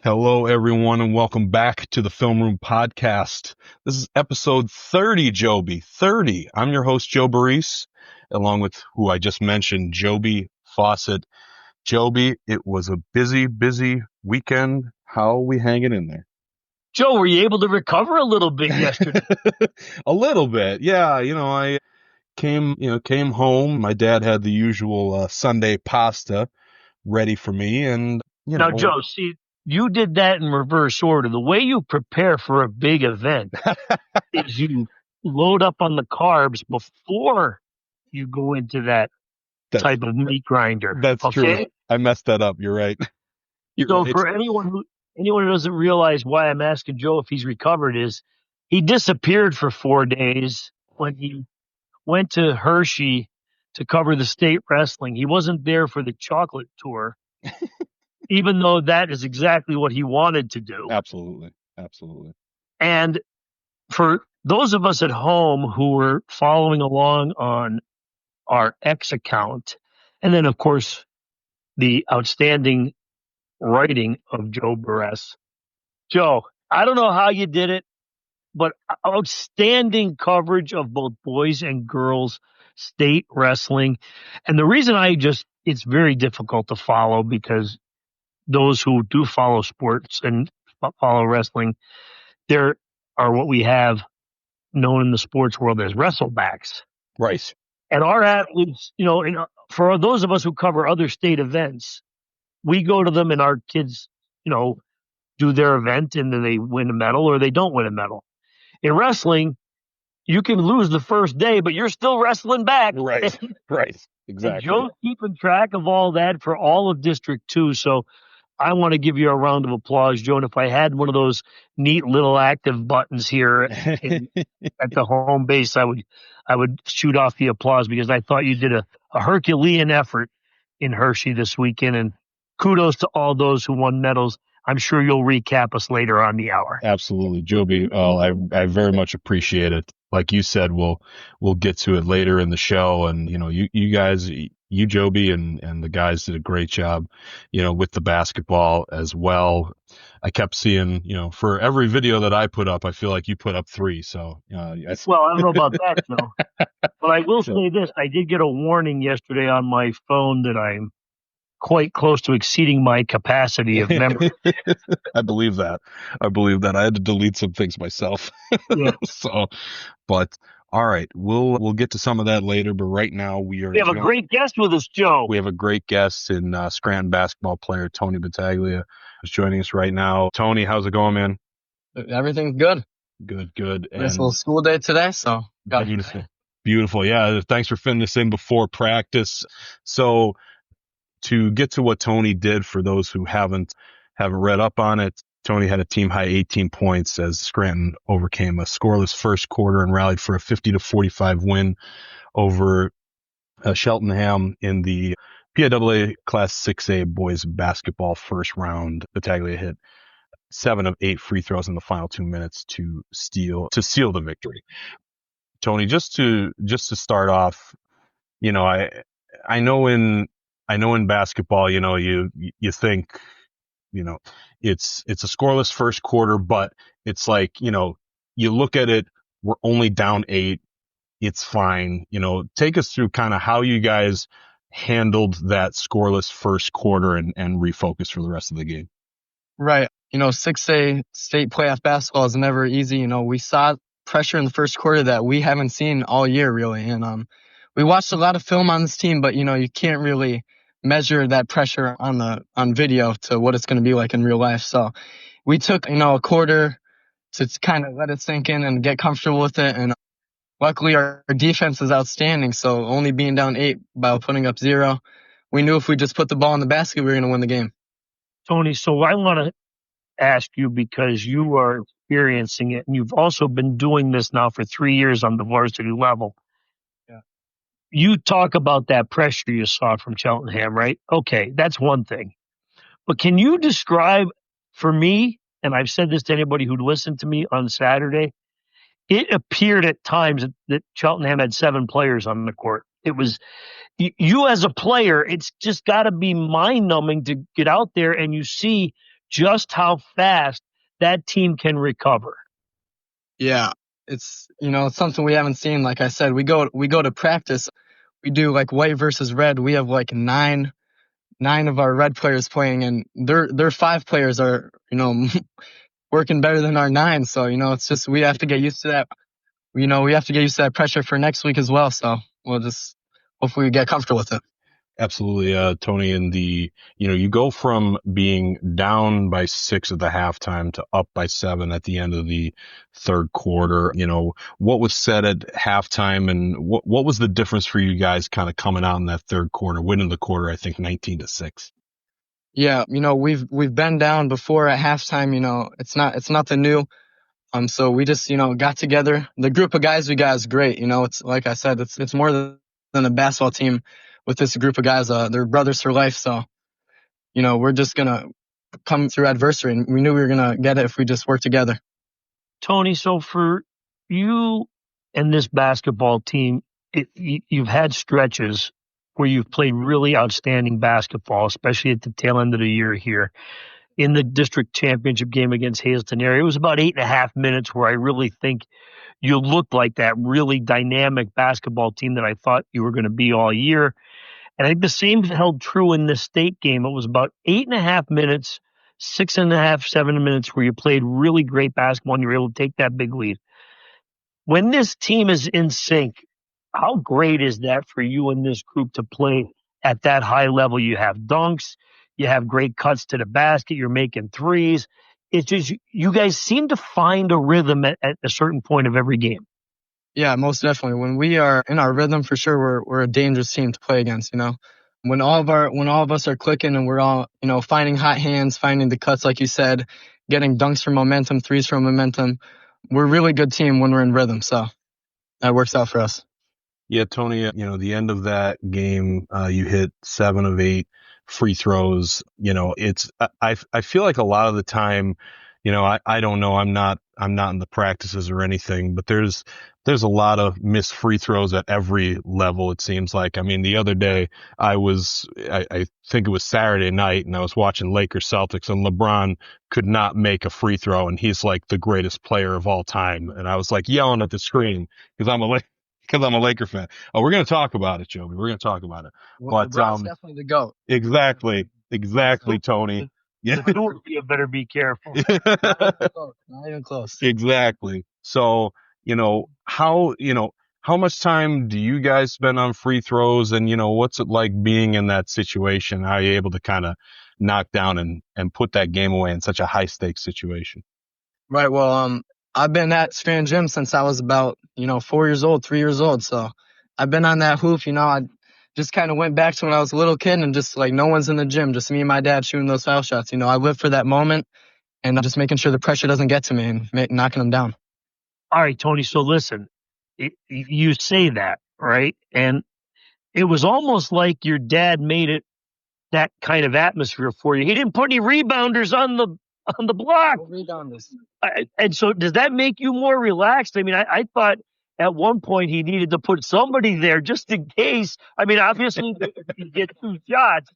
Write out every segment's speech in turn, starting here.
Hello, everyone, and welcome back to the Film Room Podcast. This is episode 30, Joby. 30. I'm your host, Joe Baress, along with who I just mentioned, Joby, Fawcett. Joby, it was a busy weekend. How are we hanging in there? Joe, were you able to recover a little bit yesterday? A little bit, yeah. I came home. My dad had the usual Sunday pasta ready for me, and Now, Joe, see, you did that in reverse order. The way you prepare for a big event is you load up on the carbs before you go into that type of meat grinder. That's okay? True. I messed that up. You're right. So for anyone who doesn't realize why I'm asking Joe if he's recovered is he disappeared for 4 days when he went to Hershey to cover the state wrestling. He wasn't there for the chocolate tour, even though that is exactly what he wanted to do. Absolutely. And for those of us at home who were following along on our X account, and then, of course, the outstanding writing of Joe Baress. Joe, I don't know how you did it, but outstanding coverage of both boys and girls state wrestling. And the reason it's very difficult to follow because those who do follow sports and follow wrestling, there are what we have known in the sports world as wrestlebacks. Right. And our athletes, for those of us who cover other state events, we go to them and our kids, do their event and then they win a medal or they don't win a medal. In wrestling, you can lose the first day, but you're still wrestling back. Right. Exactly. And Joe's keeping track of all that for all of District 2. So I want to give you a round of applause, Joe. And if I had one of those neat little active buttons here at the home base, I would shoot off the applause because I thought you did a Herculean effort in Hershey this weekend. And kudos to all those who won medals. I'm sure you'll recap us later on the hour. Absolutely, Joby. I very much appreciate it. Like you said, we'll get to it later in the show. And you guys, Joby and the guys did a great job, with the basketball as well. I kept seeing, for every video that I put up, I feel like you put up 3. So, well, I don't know about that, Joe. But I will say this: I did get a warning yesterday on my phone that I'm quite close to exceeding my capacity of memory. I believe that. I had to delete some things myself. Yeah. But all right, we'll get to some of that later. But right now we have a great guest with us, Joe. We have a great guest in Scranton basketball player Tony Battaglia is joining us right now. Tony, how's it going, man? Everything's good. Good. It's a little school day today, so got beautiful. Yeah, thanks for fitting this in before practice. So, to get to what Tony did, for those who haven't read up on it, Tony had a team high 18 points as Scranton overcame a scoreless first quarter and rallied for a 50-45 win over Cheltenham in the PIAA Class 6A boys basketball first round. Battaglia hit 7 of 8 free throws in the final 2 minutes to seal the victory. Tony, just to start off, I know in basketball, you think, it's a scoreless first quarter, but it's like, you look at it, we're only down 8. It's fine. Take us through kind of how you guys handled that scoreless first quarter and refocus for the rest of the game. Right. 6A state playoff basketball is never easy. We saw pressure in the first quarter that we haven't seen all year, really. And we watched a lot of film on this team, but, you can't really measure that pressure on video to what it's going to be like in real life. So we took, a quarter to kind of let it sink in and get comfortable with it. And luckily our defense is outstanding. So only being down 8 by putting up 0, we knew if we just put the ball in the basket, we were going to win the game. Tony, so I want to ask you, because you are experiencing it and you've also been doing this now for 3 years on the varsity level. You talk about that pressure you saw from Cheltenham, right? Okay, that's one thing. But can you describe for me, and I've said this to anybody who'd listened to me on Saturday, it appeared at times that Cheltenham had 7 players on the court. It was, you as a player, it's just got to be mind-numbing to get out there and you see just how fast that team can recover. Yeah, it's it's something we haven't seen. Like I said, we go to practice. We do like white versus red. We have like nine of our red players playing, and their 5 players are working better than our 9. So it's just we have to get used to that. We have to get used to that pressure for next week as well. So we'll just hopefully get comfortable with it. Absolutely, Tony. And you go from being down by 6 at the halftime to up by 7 at the end of the third quarter. What was said at halftime, and what was the difference for you guys kind of coming out in that third quarter, winning the quarter, I think 19-6. Yeah, we've been down before at halftime. It's nothing new. So we just got together. The group of guys we got is great. It's like I said, it's more than a basketball team. With this group of guys, they're brothers for life. So, we're just going to come through adversity, and we knew we were going to get it if we just work together. Tony, so for you and this basketball team, you've had stretches where you've played really outstanding basketball, especially at the tail end of the year here. In the district championship game against Hazelton area, it was about 8.5 minutes where I really think you looked like that really dynamic basketball team that I thought you were going to be all year. And I think the same held true in the state game. It was about 8.5 minutes, 6.5, 7 minutes where you played really great basketball and you were able to take that big lead. When this team is in sync, how great is that for you and this group to play at that high level? You have dunks, you have great cuts to the basket, you're making threes. It's just you guys seem to find a rhythm at a certain point of every game. Yeah, most definitely. When we are in our rhythm, for sure, we're a dangerous team to play against. When all of us are clicking and we're all finding hot hands, finding the cuts, like you said, getting dunks from momentum, threes from momentum, we're a really good team when we're in rhythm. So that works out for us. Yeah, Tony, the end of that game, you hit 7 of 8 free throws. I feel like a lot of the time, I don't know, I'm not in the practices or anything, but there's a lot of missed free throws at every level, it seems like. I mean, the other day I think it was Saturday night, and I was watching Lakers Celtics, and LeBron could not make a free throw, and he's like the greatest player of all time. And I was like yelling at the screen because I'm a Laker fan. Oh, we're going to talk about it, Joby. We're going to talk about it. Well, But LeBron's definitely the GOAT. Exactly, Tony. Yeah. You better be careful. Not even close. Exactly. So, how much time do you guys spend on free throws, and, what's it like being in that situation? How are you able to kind of knock down and put that game away in such a high stakes situation? Right. Well, I've been at Scranton Gym since I was about, 4 years old, 3 years old. So I've been on that hoop. I just kind of went back to when I was a little kid and just like no one's in the gym, just me and my dad shooting those foul shots. I live for that moment and just making sure the pressure doesn't get to me and knocking them down. All right, Tony. So listen, you say that, right? And it was almost like your dad made it that kind of atmosphere for you. He didn't put any rebounders on the block. No rebounders. And so does that make you more relaxed? I mean, I thought at one point he needed to put somebody there just in case. I mean, obviously you get 2 shots,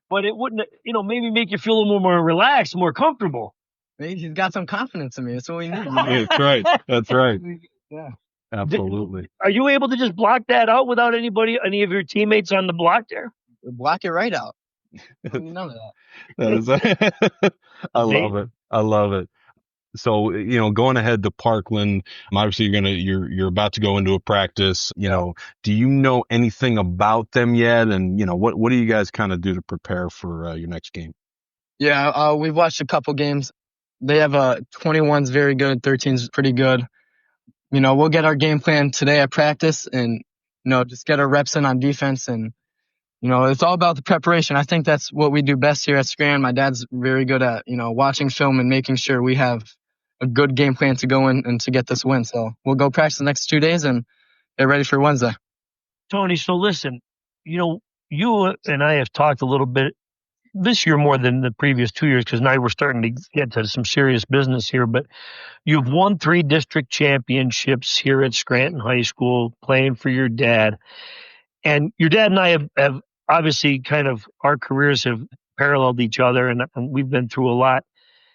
but it wouldn't, maybe make you feel a little more relaxed, more comfortable. Maybe he's got some confidence in me. That's what we need. That's right. That's right. Yeah. Absolutely. Are you able to just block that out without any of your teammates on the block there? Block it right out. None of that. I love it. So, going ahead to Parkland, obviously you're about to go into a practice, do you know anything about them yet? And, what do you guys kind of do to prepare for your next game? Yeah, we've watched a couple games. They have 21's very good, 13's pretty good. We'll get our game plan today at practice and, just get our reps in on defense. And, it's all about the preparation. I think that's what we do best here at Scranton. My dad's very good at, watching film and making sure we have a good game plan to go in and to get this win. So we'll go practice the next 2 days and get ready for Wednesday. Tony, so listen, you and I have talked a little bit this year more than the previous 2 years because now we're starting to get to some serious business here. But you've won 3 district championships here at Scranton High School playing for your dad. And your dad and I have obviously kind of our careers have paralleled each other and we've been through a lot.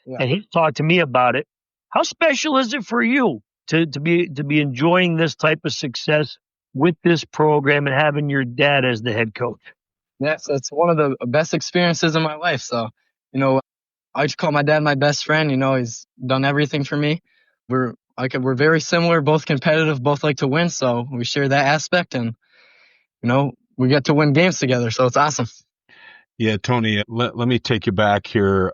Yeah. and he talked to me about it. How special is it for you to be enjoying this type of success with this program and having your dad as the head coach? Yes, it's one of the best experiences in my life. So, I just call my dad my best friend. He's done everything for me. We're very similar, both competitive, both like to win. So we share that aspect, and we get to win games together. So it's awesome. Yeah, Tony, let me take you back here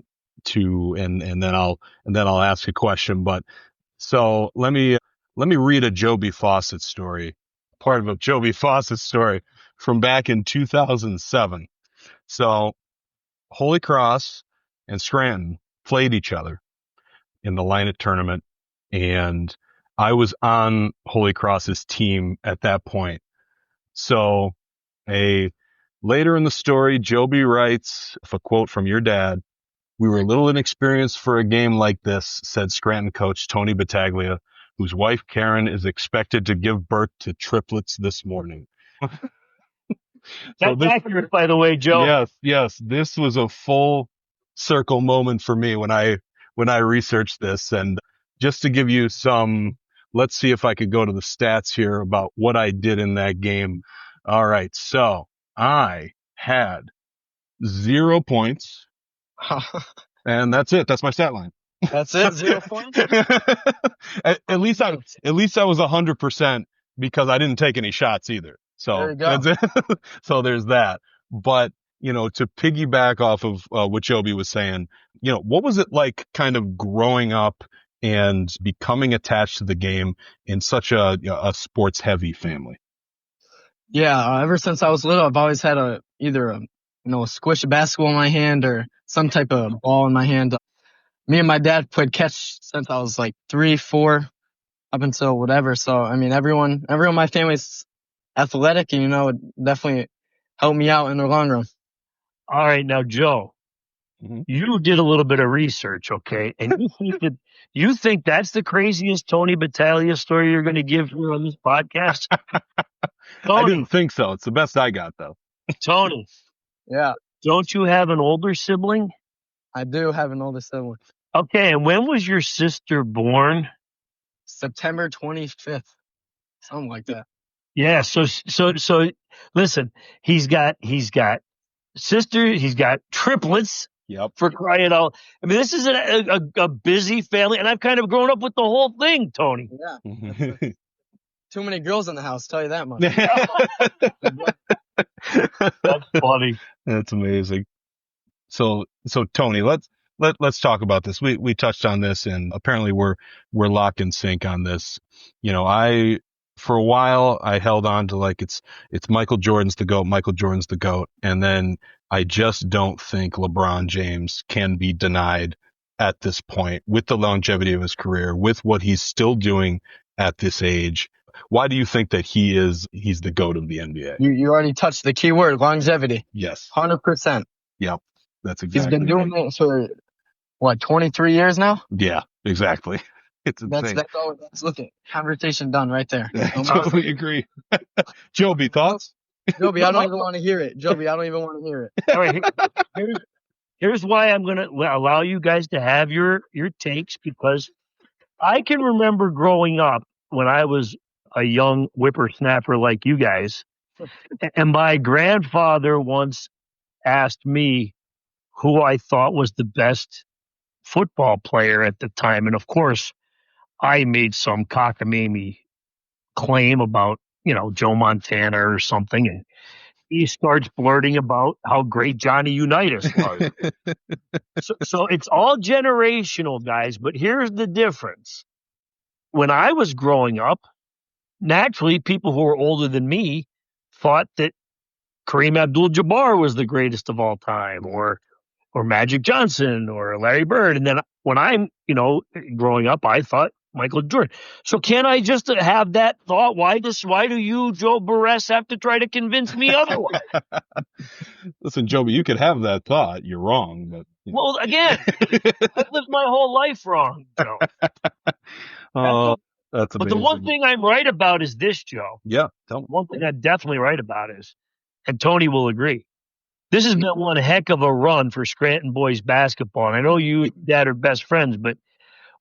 and then I'll ask a question. But so let me read a Joby Fawcett story, part of a Joby Fawcett story from back in 2007. So Holy Cross and Scranton played each other in the Linett tournament, and I was on Holy Cross's team at that point. So later in the story, Joby writes, a quote from your dad, "We were a little inexperienced for a game like this," said Scranton coach Tony Battaglia, whose wife Karen is expected to give birth to triplets this morning. That's accurate, by the way, Joe. Yes. This was a full circle moment for me when I researched this. And just to give you let's see if I could go to the stats here about what I did in that game. All right. So I had 0 points, and that's it. That's my stat line. That's it. 0 points. at least I was 100% because I didn't take any shots either. So there you go. That's it. So there's that. But to piggyback off of what Joby was saying, what was it like kind of growing up and becoming attached to the game in such a sports heavy family? Yeah, ever since I was little, I've always had either a squish basketball in my hand or some type of ball in my hand. Me and my dad played catch since I was like 3, 4, up until whatever. So I mean, everyone in my family's athletic, and it definitely helped me out in the long run. All right, now Joe, you did a little bit of research, okay, and you think that's the craziest Tony Battaglia story you're going to give here on this podcast? I didn't think so. It's the best I got, though. Tony. Yeah. Don't you have an older sibling? I do have an older sibling. Okay, and when was your sister born? September 25th. Something like that. Yeah, so listen, he's got sister, he's got triplets. Yep. For crying out. I mean, this is a busy family, and I've kind of grown up with the whole thing, Tony. Yeah. Too many girls in the house, tell you that much. That's funny. That's amazing. So Tony, let's talk about this. We touched on this, and apparently we're locked in sync on this. For a while I held on to it's Michael Jordan's the GOAT, and then I just don't think LeBron James can be denied at this point with the longevity of his career, with what he's still doing at this age. Why do you think that he's the GOAT of the NBA? You already touched the key word, longevity. Yes. 100%. Yep. That's exactly. He's been doing it for 23 years now? Yeah, exactly. It's insane. That's look at conversation done right there. I totally agree. Joby, thoughts? Joby, I don't even want to hear it. All right, here's why I'm going to allow you guys to have your takes, because I can remember growing up when I was a young whippersnapper like you guys, and my grandfather once asked me who I thought was the best football player at the time, and of course, I made some cockamamie claim about, Joe Montana or something, and he starts blurting about how great Johnny Unitas was. so it's all generational, guys, but here's the difference. When I was growing up, naturally, people who were older than me thought that Kareem Abdul-Jabbar was the greatest of all time, or Magic Johnson, or Larry Bird. And then when I'm, growing up, I thought Michael Jordan. So can I just have that thought? Why do you, Joe Baress, have to try to convince me otherwise? Listen, Joby, you could have that thought. You're wrong, but well, again, I've lived my whole life wrong, Joe. That's amazing. But the one thing I'm right about is this, Joe. Yeah, tell me. One thing I'm definitely right about is, and Tony will agree, This has been one heck of a run for Scranton boys basketball. And I know you and Dad are best friends, but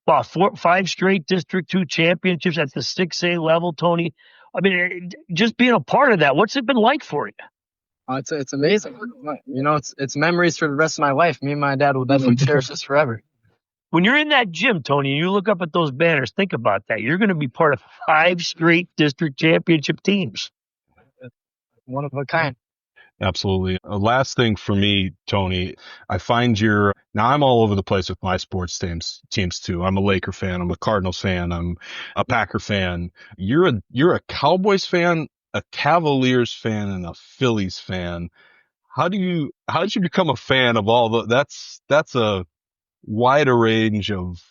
wow, 5 straight District 2 championships at the 6A level, Tony. I mean, just being a part of that, what's it been like for you? It's amazing. You know, it's memories for the rest of my life. Me and my dad will definitely cherish this forever. When you're in that gym, Tony, and you look up at those banners, think about that. You're going to be part of 5 straight district championship teams. One of a kind. Absolutely. Last thing for me, Tony, I find now I'm all over the place with my sports teams too. I'm a Laker fan. I'm a Cardinals fan. I'm a Packer fan. You're a Cowboys fan, a Cavaliers fan, and a Phillies fan. How did you become a fan of all that's a wider range of,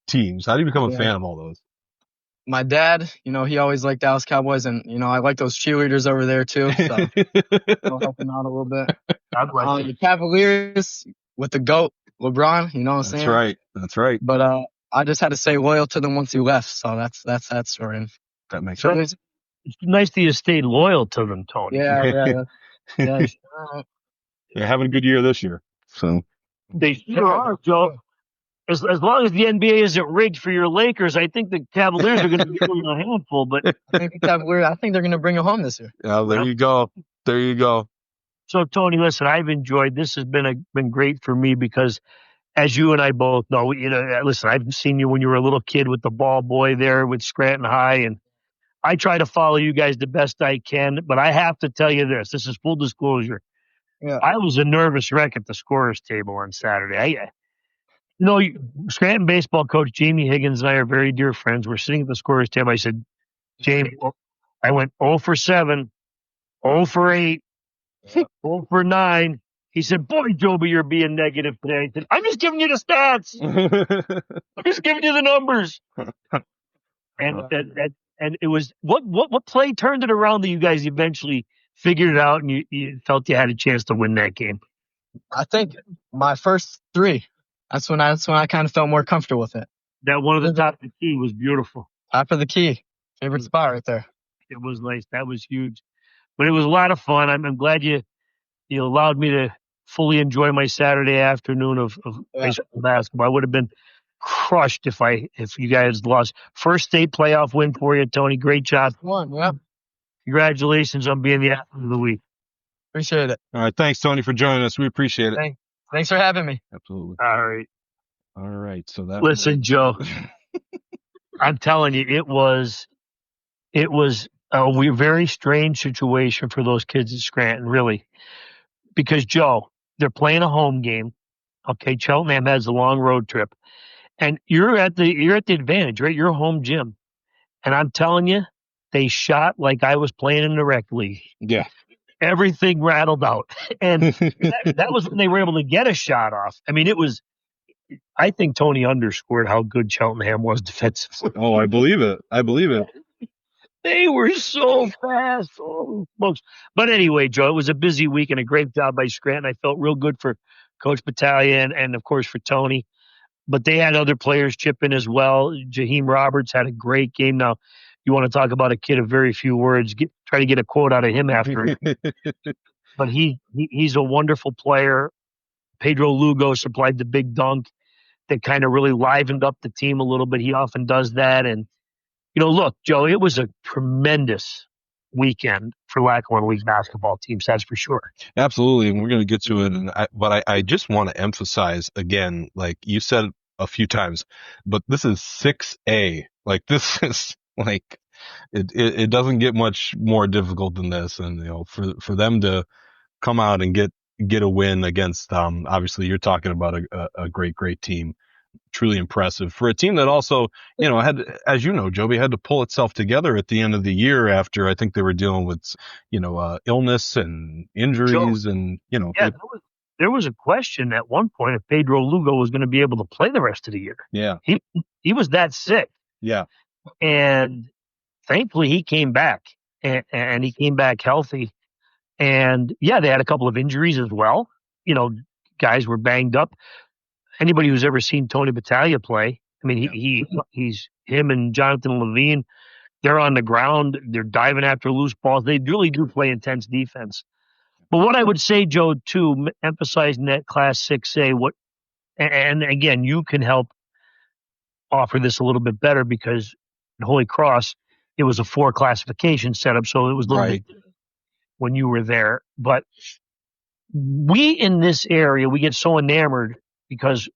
teams. How do you become a fan of all those? My dad, he always liked Dallas Cowboys, and, I like those cheerleaders over there too. So I'll help him out a little bit. The Cavaliers with the GOAT, LeBron, you know what I'm saying? That's right. But I just had to stay loyal to them once he left. So that's that story. That makes sense. It's nice that you stayed loyal to them, Tony. Yeah. They're having a good year this year. So they sure are, Joe. As long as the NBA isn't rigged for your Lakers, I think the Cavaliers are going to be a handful. But I think they're going to bring it home this year. Yeah, there you go. There you go. So, Tony, listen, I've enjoyed this. Has been great for me because, as you and I both know, listen, I've seen you when you were a little kid with the ball boy there with Scranton High, and I try to follow you guys the best I can. But I have to tell you this is full disclosure. Yeah. I was a nervous wreck at the scorer's table on Saturday. Scranton baseball coach Jamie Higgins and I are very dear friends. We're sitting at the scorer's table. I said, Jamie, I went 0 for 7, 0 for 8, 0 for 9. He said, boy, Joby, you're being negative today. I said, I'm just giving you the stats. I'm just giving you the numbers. And it was what play turned it around that you guys eventually figured it out and you felt you had a chance to win that game? I think my first 3. That's when I kind of felt more comfortable with it. That one of the top of the key was beautiful. Top of the key. Favorite spot right there. It was nice. That was huge. But it was a lot of fun. I'm glad you allowed me to fully enjoy my Saturday afternoon of basketball. I would have been crushed if you guys lost. First state playoff win for you, Tony. Great job. One, yeah. Congratulations on being the athlete of the week. Appreciate it. All right. Thanks, Tony, for joining us. We appreciate it. Thanks for having me. Absolutely. All right. So that. Listen, Joe, I'm telling you, it was a very strange situation for those kids at Scranton, really, because Joe, they're playing a home game. Okay, Cheltenham has a long road trip, and you're at the advantage, right? You're home gym, and I'm telling you, they shot like I was playing in the rec league. Yeah. Everything rattled out. And that was when they were able to get a shot off. I mean, I think Tony underscored how good Cheltenham was defensively. Oh, I believe it. They were so fast. Oh, folks. But anyway, Joe, it was a busy week and a great job by Scranton. I felt real good for Coach Battaglia and of course, for Tony. But they had other players chip in as well. Jaheim Roberts had a great game. Now, you want to talk about a kid of very few words, try to get a quote out of him after. But he's a wonderful player. Pedro Lugo supplied the big dunk that kind of really livened up the team a little bit. He often does that. And, look, Joe, it was a tremendous weekend for Lackawanna League basketball teams, that's for sure. Absolutely. And we're going to get to it. But I just want to emphasize again, like you said a few times, but this is 6A. Like this is like it doesn't get much more difficult than this. And, for them to come out and get a win against, obviously you're talking about a great team. Truly impressive for a team that also, had, as you know, Joby had to pull itself together at the end of the year after I think they were dealing with, illness and injuries. Joe, and, Yeah, there was a question at one point if Pedro Lugo was going to be able to play the rest of the year. Yeah. He was that sick. Yeah. And thankfully he came back and he came back healthy. And yeah, they had a couple of injuries as well. Guys were banged up. Anybody who's ever seen Tony Battaglia play, I mean, he's him and Jonathan Levine, they're on the ground. They're diving after loose balls. They really do play intense defense. But what I would say, Joe, too, emphasizing that Class 6A, and again, you can help offer this a little bit better because at Holy Cross, it was a 4 classification setup, so it was a little bit when you were there. But we in this area, we get so enamored because,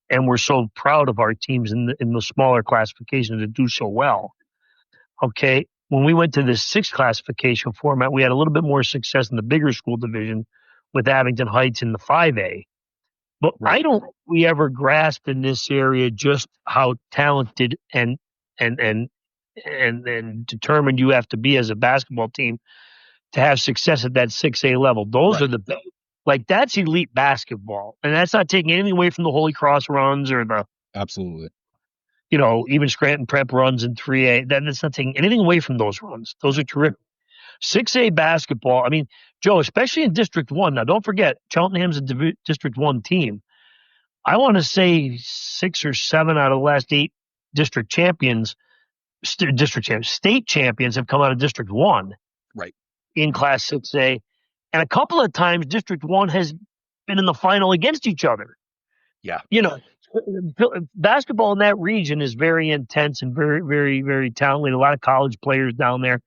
and we're so proud of our teams in the smaller classifications that do so well. Okay, when we went to this 6 classification format, we had a little bit more success in the bigger school division with Abington Heights in the 5A. But I don't think we ever grasped in this area just how talented and determined you have to be as a basketball team to have success at that 6A level. Those are that's elite basketball. And that's not taking anything away from the Holy Cross runs or the Absolutely. Even Scranton Prep runs in 3A. That's not taking anything away from those runs. Those are terrific. 6A basketball, I mean, Joe, especially in District 1. Now, don't forget, Cheltenham's a District 1 team. I want to say 6 or 7 out of the last 8 state champions have come out of District 1 in Class 6A. And a couple of times, District 1 has been in the final against each other. Yeah. Basketball in that region is very intense and very, very, very talented. A lot of college players down there.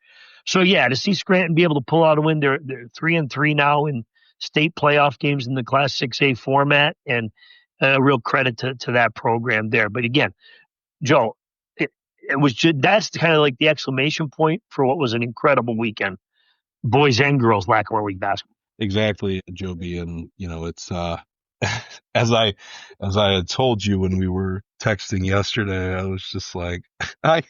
So, to see Scranton be able to pull out a win, they're 3-3 now in state playoff games in the Class 6A format, and a real credit to that program there. But again, Joe, it was that's kind of like the exclamation point for what was an incredible weekend, boys and girls Lackawanna League basketball. Exactly, Joby, and it's as I had told you when we were texting yesterday, I was just like, I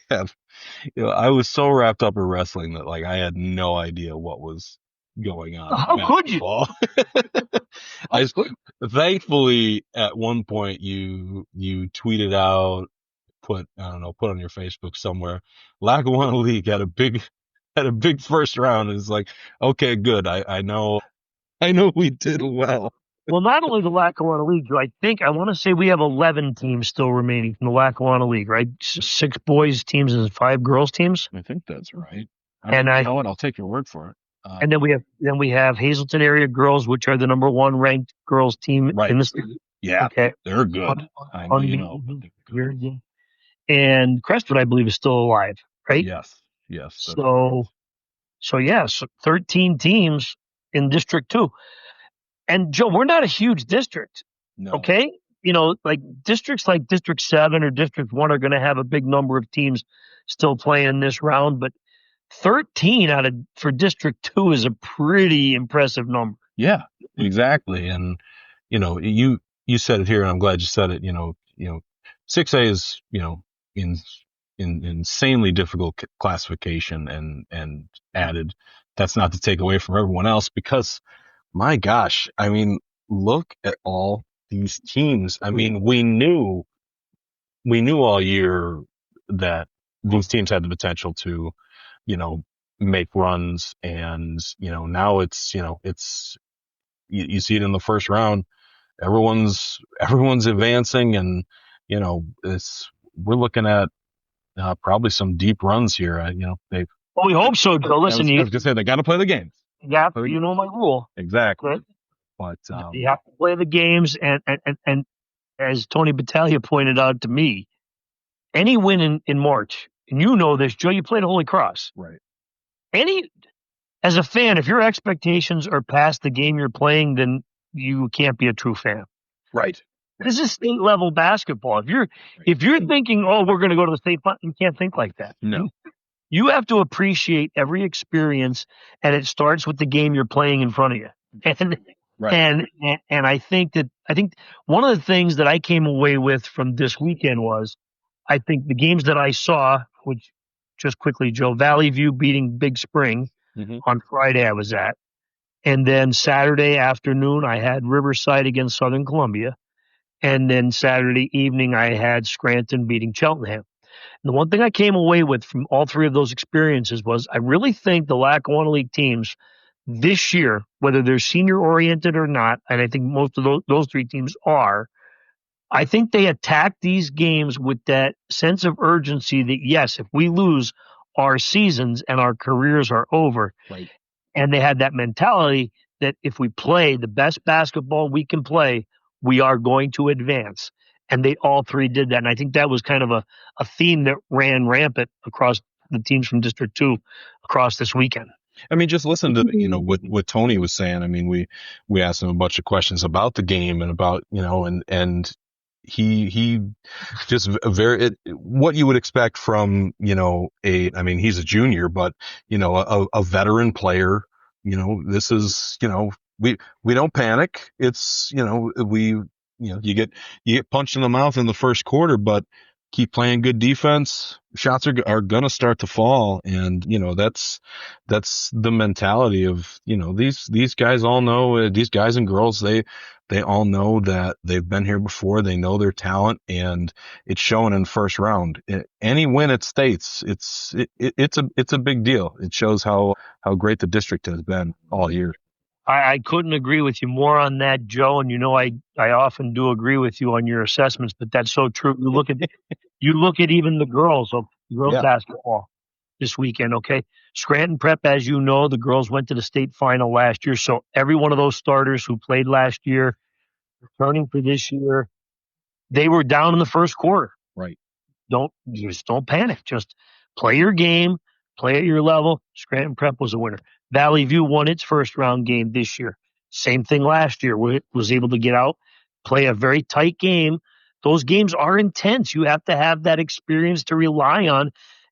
was so wrapped up in wrestling that I had no idea what was going on. How could you? Thankfully, at one point you tweeted out, put on your Facebook somewhere, Lackawanna League had a big first round. It's like, okay, good. I know we did well. Well, not only the Lackawanna League, I want to say we have 11 teams still remaining from the Lackawanna League, right? 6 boys teams and 5 girls teams. I think that's right. You know what? I'll take your word for it. And then we have Hazleton area girls, which are the number 1 ranked girls team in the state. Yeah, okay, they're good. I know And Crestwood, I believe, is still alive, right? Yes. So 13 teams in District 2. And Joe, we're not a huge district. No. Okay? Districts like District 7 or District 1 are going to have a big number of teams still playing this round, but 13 for District 2 is a pretty impressive number. Yeah, exactly. And you said it here, and I'm glad you said it. 6A is insanely difficult classification, and added. That's not to take away from everyone else, because my gosh, I mean, look at all these teams. I mean, we knew all year that these teams had the potential to, make runs, and, now it's, you see it in the first round, everyone's advancing, and, we're looking at, probably some deep runs here. Well, we hope so, Joe. Listen, I was gonna say, they got to play the games. Yeah, you know my rule. Exactly. Right? But you have to play the games, and as Tony Battaglia pointed out to me, any win in March, and you know this, Joe, you played Holy Cross. Right. As a fan, if your expectations are past the game you're playing, then you can't be a true fan. Right. This is state level basketball. If you're thinking, oh, we're going to go to the state final, you can't think like that. No. You have to appreciate every experience, and it starts with the game you're playing in front of you. And I think one of the things that I came away with from this weekend was, I think the games that I saw, which just quickly, Joe, Valley View beating Big Spring on Friday I was at. And then Saturday afternoon, I had Riverside against Southern Columbia. And then Saturday evening, I had Scranton beating Cheltenham. And the one thing I came away with from all 3 of those experiences was, I really think the Lackawanna League teams this year, whether they're senior oriented or not, and I think most of those 3 teams are, I think they attack these games with that sense of urgency that, yes, if we lose, our seasons and our careers are over. Right. And they had that mentality that if we play the best basketball we can play, we are going to advance. And they all three did that. And I think that was kind of a theme that ran rampant across the teams from District 2 across this weekend. I mean, just listen to, what Tony was saying. I mean, we asked him a bunch of questions about the game and about, and he just what you would expect from, I mean, he's a junior, but, a veteran player, this is, we don't panic. It's, you get punched in the mouth in the first quarter, but keep playing good defense. Shots are going to start to fall. And, that's the mentality of, these guys all know, these guys and girls, they all know that they've been here before. They know their talent, and it's showing in the first round. Any win at states, it's a big deal. It shows how great the district has been all year. I couldn't agree with you more on that, Joe. And I often do agree with you on your assessments, but that's so true. You look at even the girls basketball this weekend. Okay, Scranton Prep, as you know, the girls went to the state final last year. So every one of those starters who played last year, returning for this year, they were down in the first quarter. Right. Don't panic. Just play your game, play at your level. Scranton Prep was a winner. Valley View won its first round game this year. Same thing last year, where it was able to get out, play a very tight game. Those games are intense. You have to have that experience to rely on.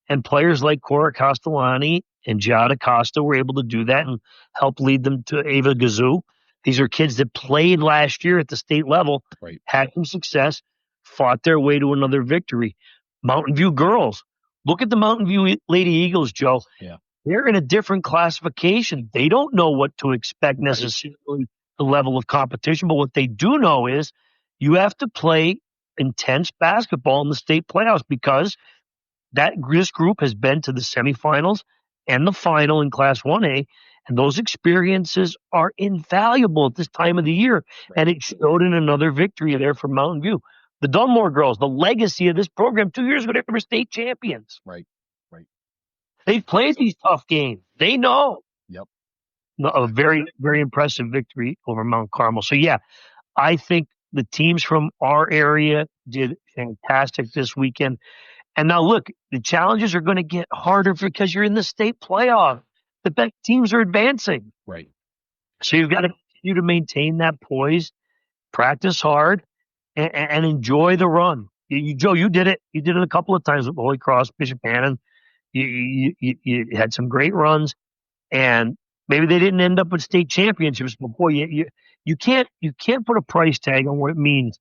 And players like Cora Castellani and Giada Costa were able to do that and help lead them to Ava Gazoo. These are kids that played last year at the state level, right, had some success, fought their way to another victory. Mountain View girls. Look at the Mountain View Lady Eagles, Joe. Yeah. They're in a different classification. They don't know what to expect necessarily, the level of competition, but what they do know is you have to play intense basketball in the state playoffs, because this group has been to the semifinals and the final in Class 1A, and those experiences are invaluable at this time of the year. Right. And it showed in another victory there for Mountain View. The Dunmore girls, the legacy of this program, 2 years ago, they were state champions. Right. They've played these tough games. They know. Yep. A very, very impressive victory over Mount Carmel. So, yeah, I think the teams from our area did fantastic this weekend. And now, look, the challenges are going to get harder because you're in the state playoff. The best teams are advancing. Right. So you've got to continue to maintain that poise, practice hard, and enjoy the run. Joe, you did it. You did it a couple of times with Holy Cross, Bishop Hannon. You had some great runs, and maybe they didn't end up with state championships, but boy, you can't put a price tag on what it means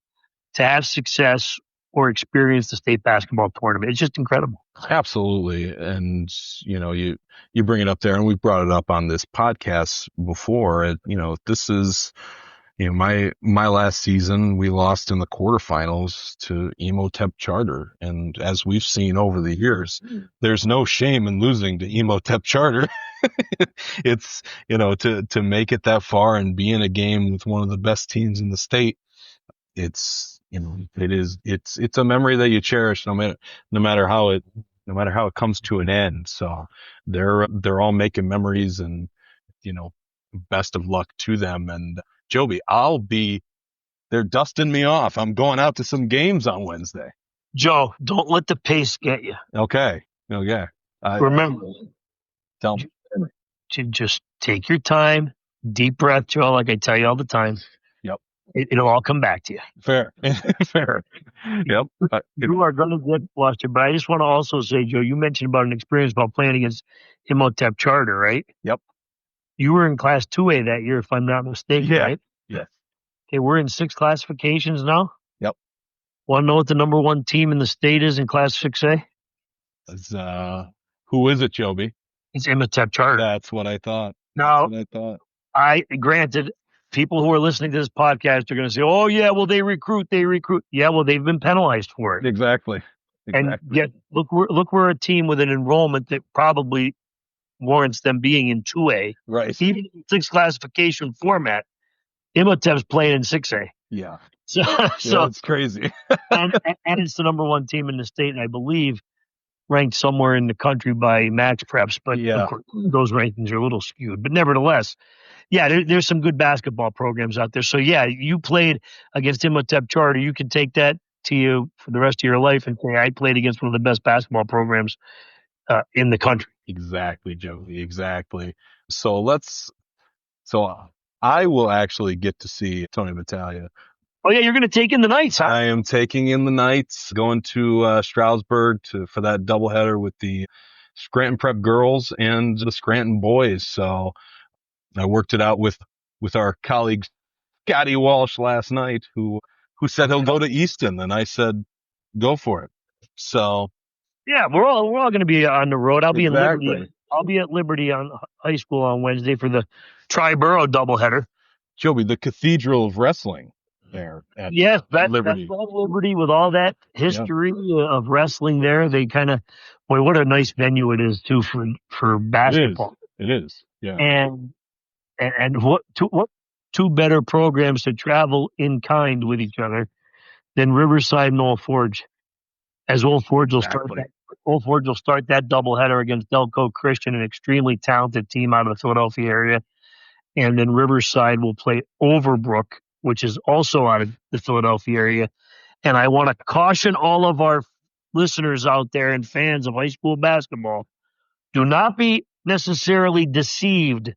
to have success or experience the state basketball tournament. It's just incredible. Absolutely. And, you bring it up there, and we've brought it up on this podcast before. This is, my last season, we lost in the quarterfinals to Emotep Charter. And as we've seen over the years, there's no shame in losing to Emotep Charter. It's, to make it that far and be in a game with one of the best teams in the state. It's a memory that you cherish no matter how it comes to an end. So they're all making memories, and, best of luck to them. And Joby, they're dusting me off. I'm going out to some games on Wednesday. Joe, don't let the pace get you. Okay. Remember, tell me. To just take your time, deep breath, Joe, like I tell you all the time. Yep. It'll all come back to you. Fair. Fair. Yep. You are going to get flustered, but I just want to also say, Joe, you mentioned about an experience about playing against Imhotep Charter, right? Yep. You were in Class 2A that year, if I'm not mistaken, right? Yes. Okay, we're in 6 classifications now. Yep. Want to know what the number 1 team in the state is in Class 6A? Who is it, Joby? It's Imhotep Charter. That's what I thought. Now, granted, people who are listening to this podcast are going to say, "Oh yeah, well they recruit." Yeah, well they've been penalized for it. Exactly. And yet, look, we're a team with an enrollment that probably warrants them being in 2A. Right. Even in 6 classification format, Imhotep's playing in 6A. Yeah. So it's crazy. and it's the number 1 team in the state, and I believe ranked somewhere in the country by Max Preps, but Yeah. of course those rankings are a little skewed. But nevertheless, yeah, there's some good basketball programs out there. So yeah, you played against Imhotep Charter. You can take that to you for the rest of your life and say, I played against one of the best basketball programs in the country. Exactly, Joey. Exactly. So I will actually get to see Tony Battaglia. Oh yeah, you're going to take in the Knights, huh? I am taking in the Knights, going to Stroudsburg for that doubleheader with the Scranton Prep girls and the Scranton boys. So I worked it out with our colleague Scotty Walsh last night, who said he'll go to Easton, and I said go for it. So yeah, we're all going to be on the road. I'll be Exactly. in Liberty. I'll be at Liberty on high school on Wednesday for the Tri-Borough doubleheader. Joby, the Cathedral of Wrestling there at Yes, Liberty. that's Liberty with all that history of wrestling there. They kind of, boy, what a nice venue it is too for basketball. It is. Yeah. And what two better programs to travel in kind with each other than Riverside and Old Forge, as Old Forge will start that doubleheader against Delco Christian, an extremely talented team out of the Philadelphia area. And then Riverside will play Overbrook, which is also out of the Philadelphia area. And I want to caution all of our listeners out there and fans of high school basketball, do not be necessarily deceived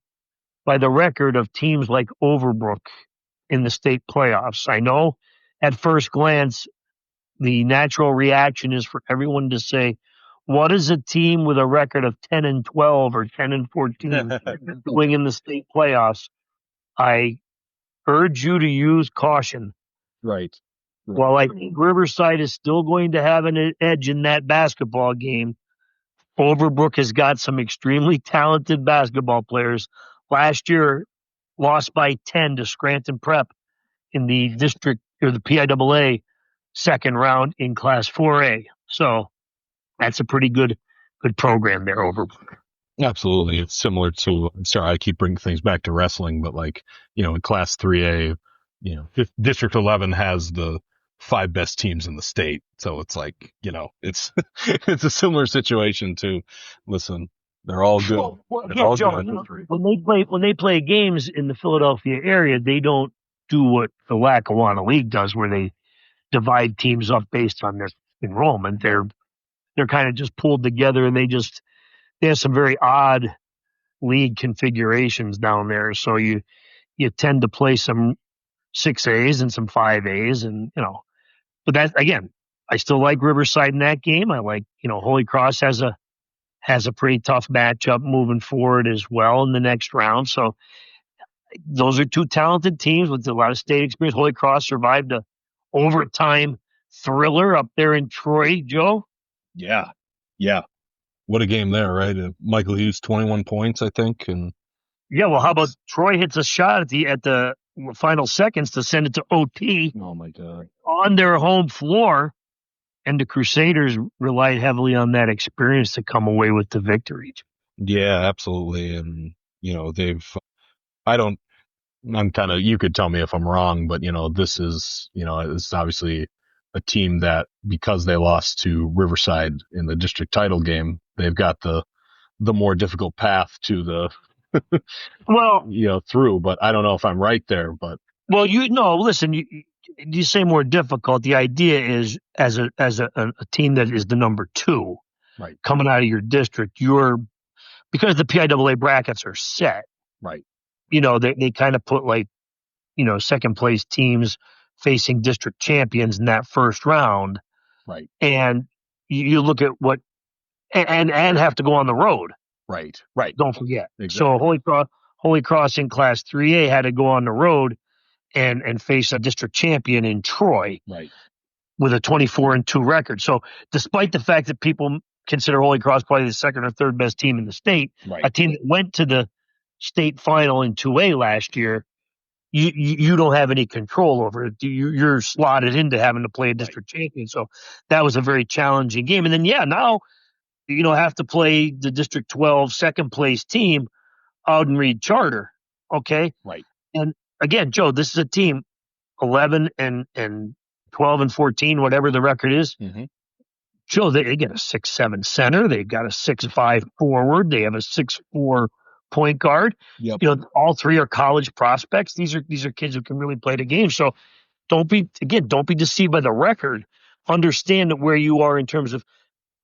by the record of teams like Overbrook in the state playoffs. I know at first glance, the natural reaction is for everyone to say, what is a team with a record of 10-12 or 10-14 doing in the state playoffs? I urge you to use caution. Right. While I think Riverside is still going to have an edge in that basketball game, Overbrook has got some extremely talented basketball players. Last year, lost by 10 to Scranton Prep in the district or the PIAA second round in Class 4A. So that's a pretty good program there, Overbrook. Absolutely. It's similar to, I'm sorry, I keep bringing things back to wrestling, but like, in Class 3A, District 11 has the 5 best teams in the state. So it's like, it's, it's a similar situation to, listen, they're all good. Joe, when they play games in the Philadelphia area, they don't do what the Lackawanna League does, where they divide teams up based on their enrollment. They're kind of just pulled together, and they have some very odd league configurations down there. So you tend to play some 6As and some 5As, and but that, again, I still like Riverside in that game. I like, Holy Cross has a pretty tough matchup moving forward as well in the next round. So those are two talented teams with a lot of state experience. Holy Cross survived a overtime thriller up there in Troy, Joe. Yeah. What a game there, right? Michael Hughes, 21 points, I think. And yeah, well, how about Troy hits a shot at the final seconds to send it to OT. Oh my God. On their home floor, and the Crusaders relied heavily on that experience to come away with the victory. Yeah, absolutely. And you could tell me if I'm wrong, but this is, it's obviously a team that, because they lost to Riverside in the district title game, they've got the more difficult path to the through. But I don't know if I'm right there. But listen, you say more difficult. The idea is, as a team that is the number 2, right, coming out of your district, because the PIAA brackets are set, right. They kind of put second place teams facing district champions in that first round, right. And you look at what and have to go on the road, right. Don't forget. Exactly. So Holy Cross in Class 3A had to go on the road and face a district champion in Troy, right, with a 24-2 record. So despite the fact that people consider Holy Cross probably the second or third best team in the state, right, a team that went to the state final in 2A last year, you don't have any control over it. You're slotted into having to play a district champion. So that was a very challenging game. And then, now, have to play the District 12 second place team, Auden Reed Charter. Okay. right. And again, Joe, this is a team 11 and 12 and 14, whatever the record is. Mm-hmm. Joe, they get a 6'7" center. They've got a 6'5" forward. They have a 6'4" point guard. Yep. All three are college prospects. These are kids who can really play the game. So don't be deceived by the record. Understand that where you are in terms of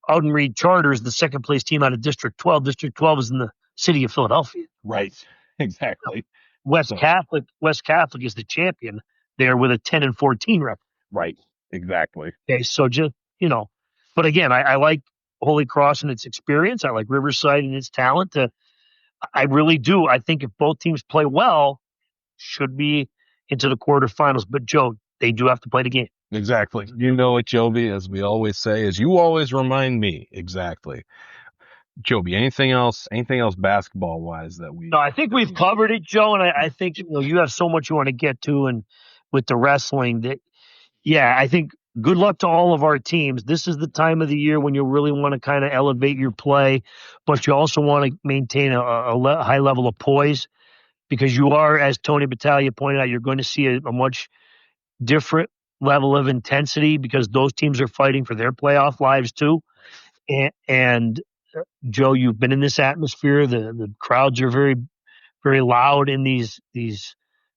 Alden Reed Charter is the second place team out of District 12. District 12 is in the city of Philadelphia. Right. Exactly. West Catholic is the champion there with a 10-14 record. Right. Exactly. Okay, so just, but again, I like Holy Cross and its experience. I like Riverside and its talent. I really do. I think if both teams play well, should be into the quarterfinals. But Joe, they do have to play the game. Exactly. You know it, Joby, as we always say, as you always remind me. Exactly. Joby, anything else basketball wise that we? No, I think we've covered it, Joe. And I think, you have so much you want to get to, and with the wrestling that, I think good luck to all of our teams. This is the time of the year when you really want to kind of elevate your play, but you also want to maintain a high level of poise, because you are, as Tony Battaglia pointed out, you're going to see a much different level of intensity because those teams are fighting for their playoff lives too. And Joe, you've been in this atmosphere. The crowds are very, very loud in these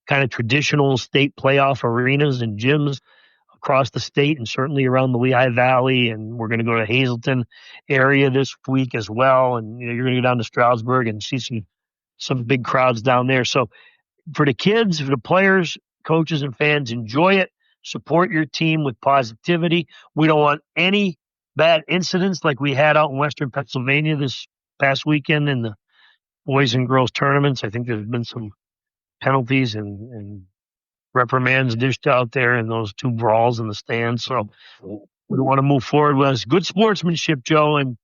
kind of traditional state playoff arenas and gyms across the state, and certainly around the Lehigh Valley. And we're going to go to Hazleton area this week as well. And you're going to go down to Stroudsburg and see some big crowds down there. So for the kids, for the players, coaches, and fans, enjoy it. Support your team with positivity. We don't want any bad incidents like we had out in Western Pennsylvania this past weekend in the boys and girls tournaments. I think there's been some penalties and reprimands dished out there in those two brawls in the stands. So we want to move forward with good sportsmanship, Joe, and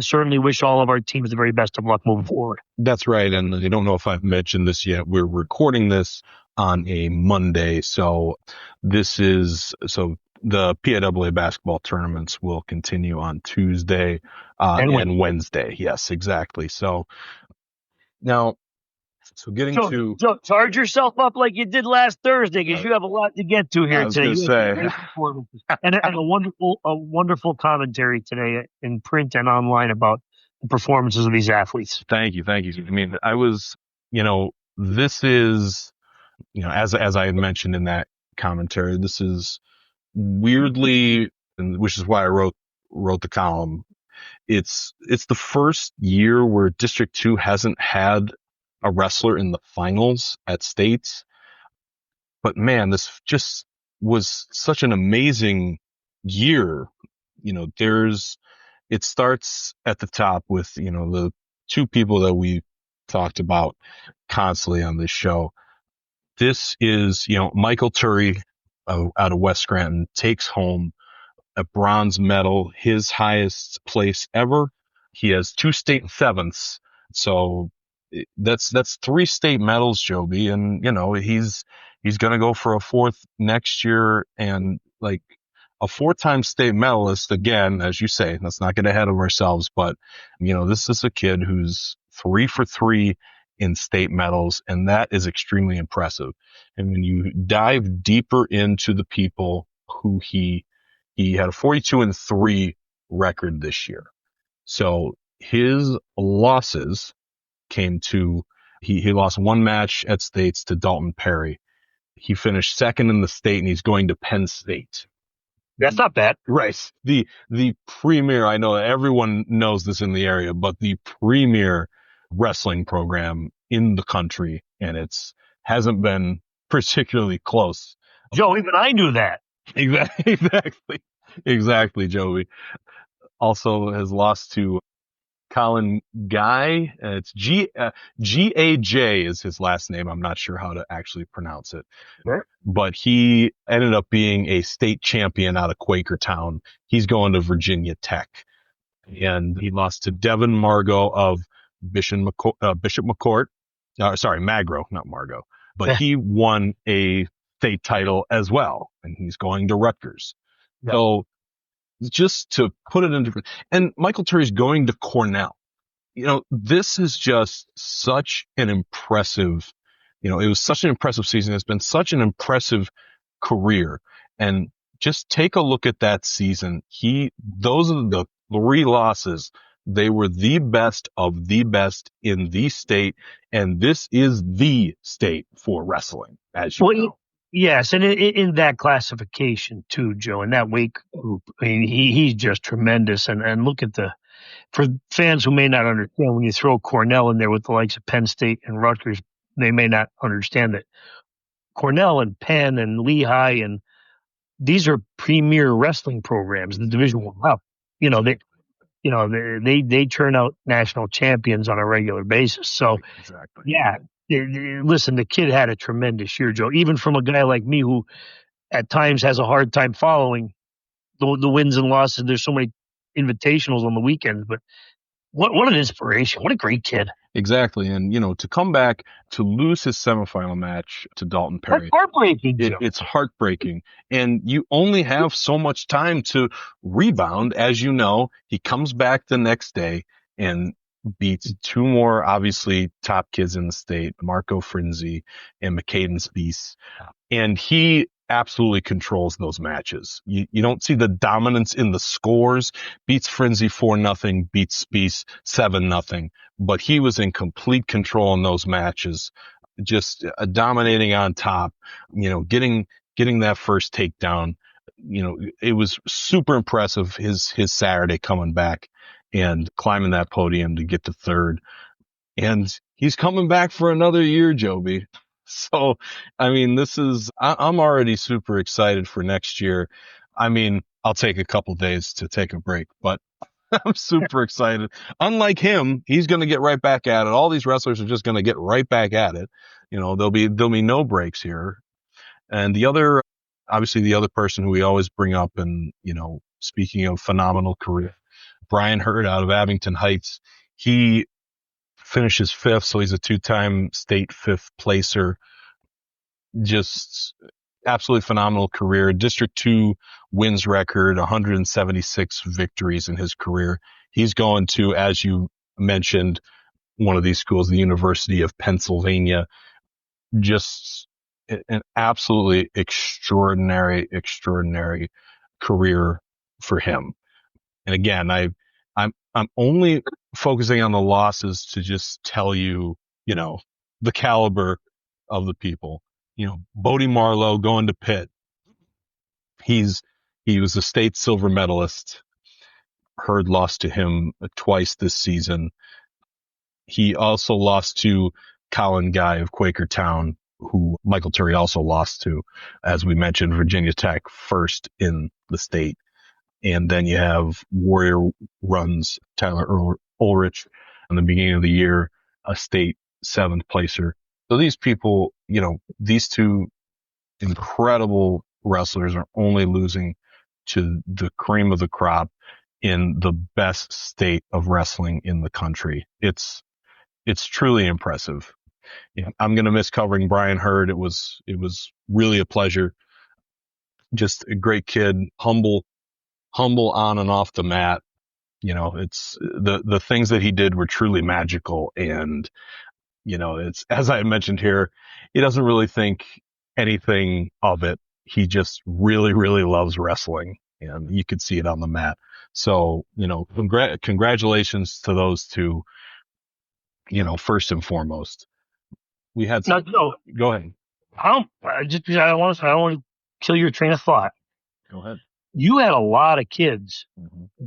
certainly wish all of our teams the very best of luck moving forward. That's right. And I don't know if I've mentioned this yet. We're recording this on a Monday. So the PIAA basketball tournaments will continue on Tuesday and Wednesday. Yes, exactly. So now, getting to charge yourself up like you did last Thursday, because you have a lot to get to here today. And a wonderful commentary today in print and online about the performances of these athletes. Thank you. I mean, I was, this is, as I had mentioned in that commentary, this is weirdly, which is why I wrote the column. It's the first year where District 2 hasn't had a wrestler in the finals at states. But man, this just was such an amazing year. It starts at the top with, the two people that we talked about constantly on this show. This is, Michael Turry out of West Scranton takes home a bronze medal, his highest place ever. He has 2 state sevenths. So that's 3 state medals, Joby. And, he's going to go for a 4th next year, and like a 4-time state medalist again, as you say. Let's not get ahead of ourselves, but this is a kid who's 3 for 3 in state medals, and that is extremely impressive. And when you dive deeper into the people who he had a 42-3 record this year. So his losses came to, he lost 1 match at states to Dalton Perry. He finished 2nd in the state, and he's going to Penn State. That's not bad. Right. The premier, I know everyone knows this in the area, but the premier wrestling program in the country, and hasn't been particularly close. Joe, even I knew that. Exactly, Joey. Also has lost to Colin Guy. It's G-A-J is his last name. I'm not sure how to actually pronounce it. Sure. But he ended up being a state champion out of Quakertown. He's going to Virginia Tech. And he lost to Devin Margot of Bishop McCourt. Magro, not Margot. But he won a state title as well, and he's going to Rutgers. Yep. So just to put it into, and Michael Turry's going to Cornell. This is just such an impressive, it was such an impressive season. It's been such an impressive career. And just take a look at that season. Those are the 3 losses. They were the best of the best in the state, and this is the state for wrestling, as you know. Yes, and in that classification too, Joe, in that weight group, I mean, he's just tremendous. And look at for fans who may not understand, when you throw Cornell in there with the likes of Penn State and Rutgers, they may not understand that Cornell and Penn and Lehigh and these are premier wrestling programs, the Division I level. They churn out national champions on a regular basis. So, exactly. Yeah, listen, the kid had a tremendous year, Joe. Even from a guy like me who at times has a hard time following the wins and losses. There's so many invitationals on the weekends, but what an inspiration! What a great kid! Exactly, and to come back to lose his semifinal match to Dalton Perry, that's heartbreaking. It's heartbreaking, and you only have so much time to rebound. As you know, he comes back the next day and beats 2 more, obviously top kids in the state, Marco Frinzi and McCaden Speece, and he absolutely controls those matches. You don't see the dominance in the scores. Beats Frinzi 4-0, beats Speece 7-0, but he was in complete control in those matches, just dominating on top. Getting that first takedown. It was super impressive. His Saturday coming back and climbing that podium to get to 3rd, and he's coming back for another year, Joby. So, I mean, I'm already super excited for next year. I mean, I'll take a couple days to take a break, but I'm super excited. Unlike him, he's going to get right back at it. All these wrestlers are just going to get right back at it. There'll be no breaks here. And obviously the other person who we always bring up, and, speaking of phenomenal career, Brian Hurd out of Abington Heights, he finishes 5th, so he's a 2-time state 5th placer. Just absolutely phenomenal career. District 2 wins record, 176 victories in his career. He's going to, as you mentioned, one of these schools, the University of Pennsylvania. Just an absolutely extraordinary career for him. And again, I'm only focusing on the losses to just tell you, the caliber of the people. Bodie Marlowe going to Pitt. He was a state silver medalist. Hurd lost to him twice this season. He also lost to Colin Guy of Quakertown, who Michael Turry also lost to, as we mentioned, Virginia Tech, 1st in the state. And then you have Warrior Run's Tyler Ulrich in the beginning of the year, a state 7th placer. So these people, these 2 incredible wrestlers are only losing to the cream of the crop in the best state of wrestling in the country. It's truly impressive. I'm going to miss covering Brian Hurd. It was really a pleasure. Just a great kid, humble on and off the mat. It's the things that he did were truly magical. And, it's, as I mentioned here, he doesn't really think anything of it. He just really, really loves wrestling, and you could see it on the mat. So, congratulations to those 2, first and foremost. We had some, go ahead. I don't want to kill your train of thought. Go ahead. You had a lot of kids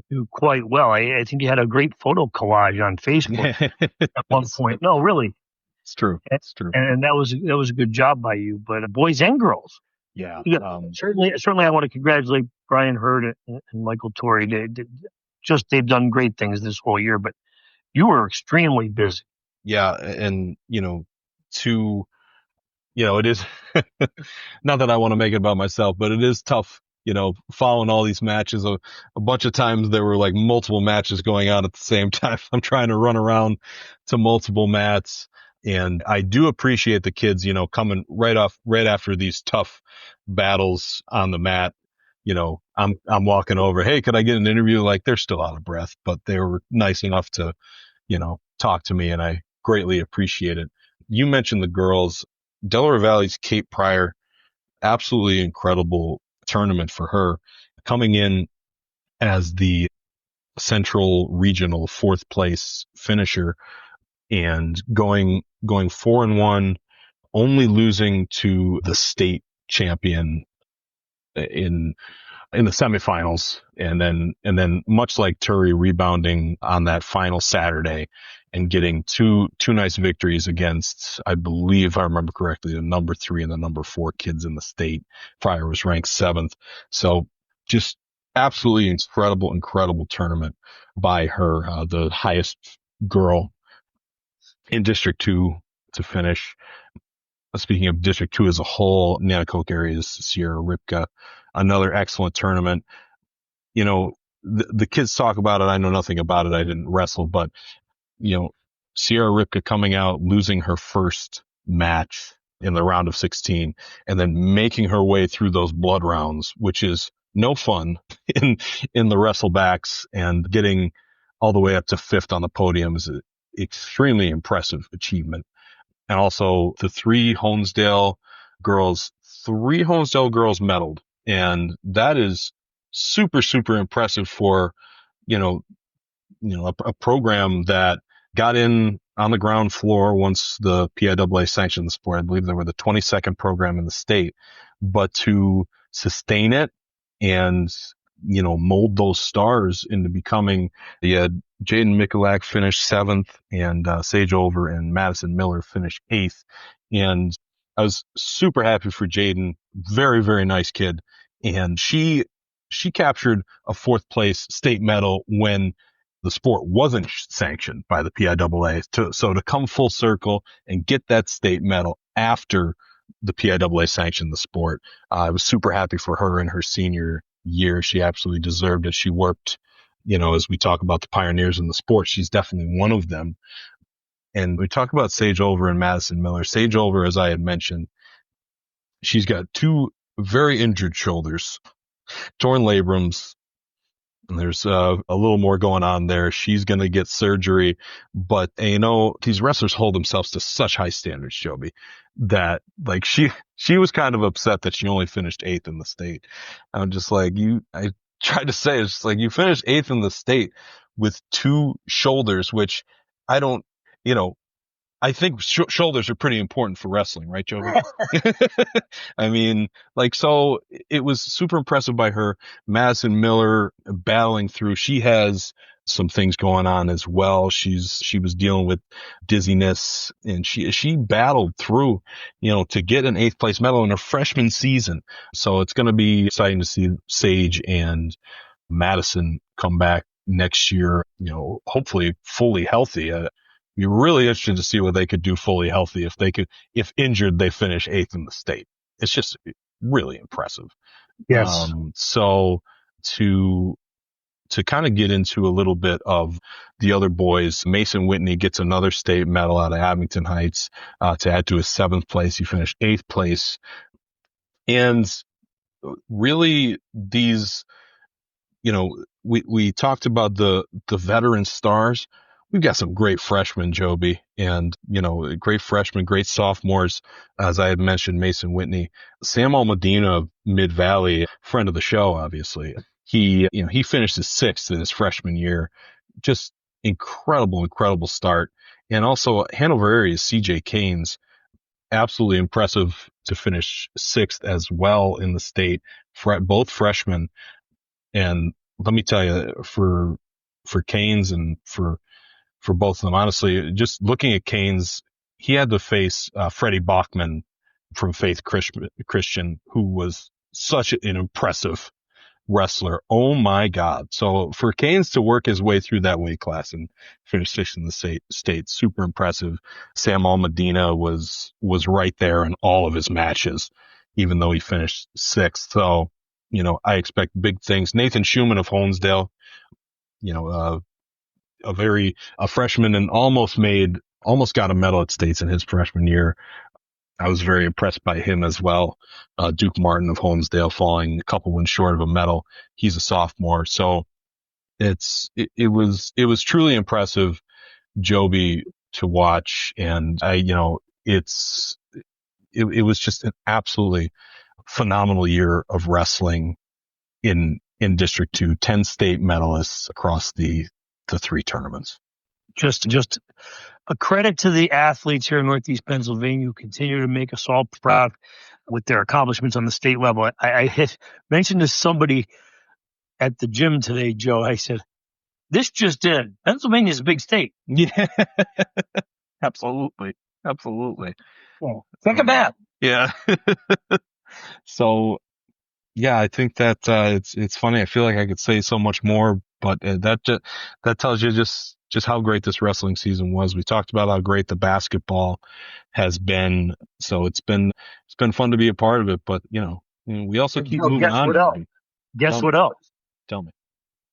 do quite well. I think you had a great photo collage on Facebook at one point. No, really. It's true. It's true. And that was a good job by you, but boys and girls. Yeah. Certainly I want to congratulate Brian Hurd and Michael Torrey. They've done great things this whole year, but you were extremely busy. Yeah. And, it is not that I want to make it about myself, but it is tough, following all these matches. A bunch of times there were like multiple matches going on at the same time. I'm trying to run around to multiple mats, and I do appreciate the kids, coming right after these tough battles on the mat. I'm walking over, hey, could I get an interview? Like, they're still out of breath, but they were nice enough to, talk to me, and I greatly appreciate it. You mentioned the girls. Delaware Valley's Kate Pryor, absolutely incredible tournament for her, coming in as the Central Regional fourth place finisher and going 4-1, only losing to the state champion in the semifinals, and then much like Turi, rebounding on that final Saturday and getting two nice victories against, I believe, if I remember correctly, the number 3 and the number 4 kids in the state. Pryor was ranked 7th. So just absolutely incredible tournament by her, the highest girl in District 2 to finish. Speaking of District 2 as a whole, Nanticoke area's Sierra Ripka, another excellent tournament. You know, the kids talk about it. I know nothing about it. I didn't wrestle, but, you know, Sierra Ripka coming out, losing her first match in the round of 16, and then making her way through those blood rounds, which is no fun in the wrestlebacks, and getting all the way up to 5th on the podium is an extremely impressive achievement. And also the 3 Honesdale girls medaled. And that is super impressive for, a program that got in on the ground floor once the PIAA sanctioned the sport. I believe they were the 22nd program in the state, but to sustain it and, mold those stars into becoming, Jaden Mikulak finished 7th, and Sage Over and Madison Miller finished 8th. And I was super happy for Jaden. Very, very nice kid. And she captured a 4th place state medal when the sport wasn't sanctioned by the PIAA. So to come full circle and get that state medal after the PIAA sanctioned the sport, I was super happy for her in her senior year. She absolutely deserved it. She worked, as we talk about the pioneers in the sport, she's definitely one of them. And we talk about Sage Over and Madison Miller. Sage Over, as I had mentioned, she's got 2 very injured shoulders, torn labrums. And there's a little more going on there. She's going to get surgery, but these wrestlers hold themselves to such high standards, Joby, that like she was kind of upset that she only finished 8th in the state. I'm just like, I tried to say, it's like, you finished 8th in the state with 2 shoulders, which I don't, I think shoulders are pretty important for wrestling, right, Joby? I mean, so it was super impressive by her. Madison Miller battling through. She has some things going on as well. She was dealing with dizziness, and she battled through, to get an 8th place medal in her freshman season. So it's going to be exciting to see Sage and Madison come back next year, hopefully fully healthy. Be really interested to see what they could do fully healthy. If injured, they finish 8th in the state. It's just really impressive. Yes. So to kind of get into a little bit of the other boys, Mason Whitney gets another state medal out of Abington Heights, to add to his 7th place. He finished 8th place. And really these, we talked about the veteran stars. We've got some great freshmen, Joby, and, great freshmen, great sophomores. As I had mentioned, Mason Whitney, Sam Almadina of Mid-Valley, friend of the show, obviously. He finished his 6th in his freshman year. Just incredible start. And also Hanover area's CJ Keynes, absolutely impressive to finish 6th as well in the state, both freshmen. And let me tell you, for Keynes and for both of them, honestly, just looking at Keynes, he had to face Freddie Bachman from Faith Christian, who was such an impressive wrestler. Oh my God. So for Keynes to work his way through that weight class and finish 6th in the state, super impressive. Sam Almadina was right there in all of his matches, even though he finished 6th. So, I expect big things. Nathan Schumann of Honesdale, a freshman, and almost got a medal at states in his freshman year. I was very impressed by him as well. Duke Martin of Honesdale falling a couple wins short of a medal. He's a sophomore. So it was truly impressive, Joby, to watch. And it was just an absolutely phenomenal year of wrestling in District 2, 10 state medalists across the 3 tournaments. Just a credit to the athletes here in Northeast Pennsylvania who continue to make us all proud with their accomplishments on the state level. I had mentioned to somebody at the gym today, Joe, I said, this just in. Pennsylvania's a big state. Yeah, absolutely. Well, think of that. Yeah. So, yeah, I think that it's funny. I feel like I could say so much more, but that tells you just how great this wrestling season was. We talked about how great the basketball has been. So it's been fun to be a part of it. But we also keep moving on. Guess what else? Tell me.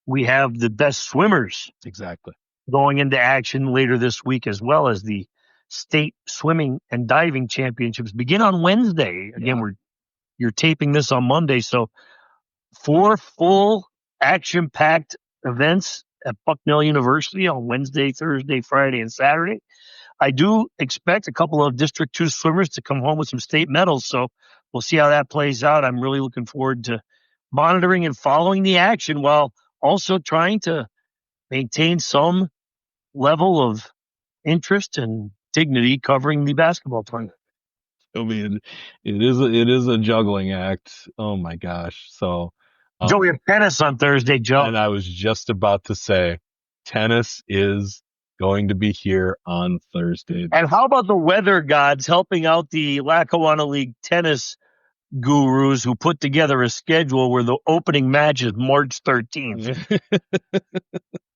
We have the best swimmers Exactly going into action later this week, as well as the state swimming and diving championships begin on Wednesday. Again, you're taping this on Monday, so 4 full action-packed events at Bucknell University on Wednesday, Thursday, Friday, and Saturday. I do expect a couple of District 2 swimmers to come home with some state medals, so we'll see how that plays out. I'm really looking forward to monitoring and following the action while also trying to maintain some level of interest and dignity covering the basketball tournament. I mean, it is a juggling act. Oh my gosh. So, Joe, we have tennis on Thursday, Joe. And I was just about to say, tennis is going to be here on Thursday. And how about the weather gods helping out the Lackawanna League tennis gurus who put together a schedule where the opening match is March 13th.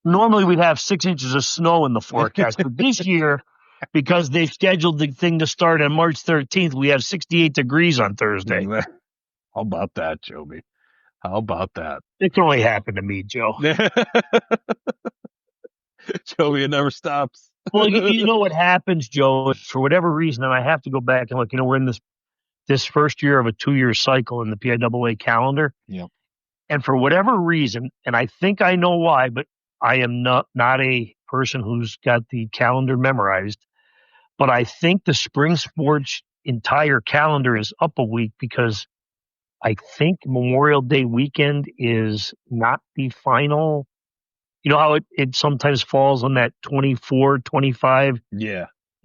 Normally we'd have 6 inches of snow in the forecast, but this year, because they've scheduled the thing to start on March 13th, we have 68 degrees on Thursday. How about that, Joby? How about that? It can only happen to me, Joe. Joby, it never stops. Well, you know what happens, Joe, for whatever reason, and I have to go back and look, we're in this first year of a 2-year cycle in the PIAA calendar. Yeah. And for whatever reason, and I think I know why, but I am not a person who's got the calendar memorized, but I think the spring sports entire calendar is up a week because I think Memorial Day weekend is not the final. You know how it sometimes falls on that 24, 25,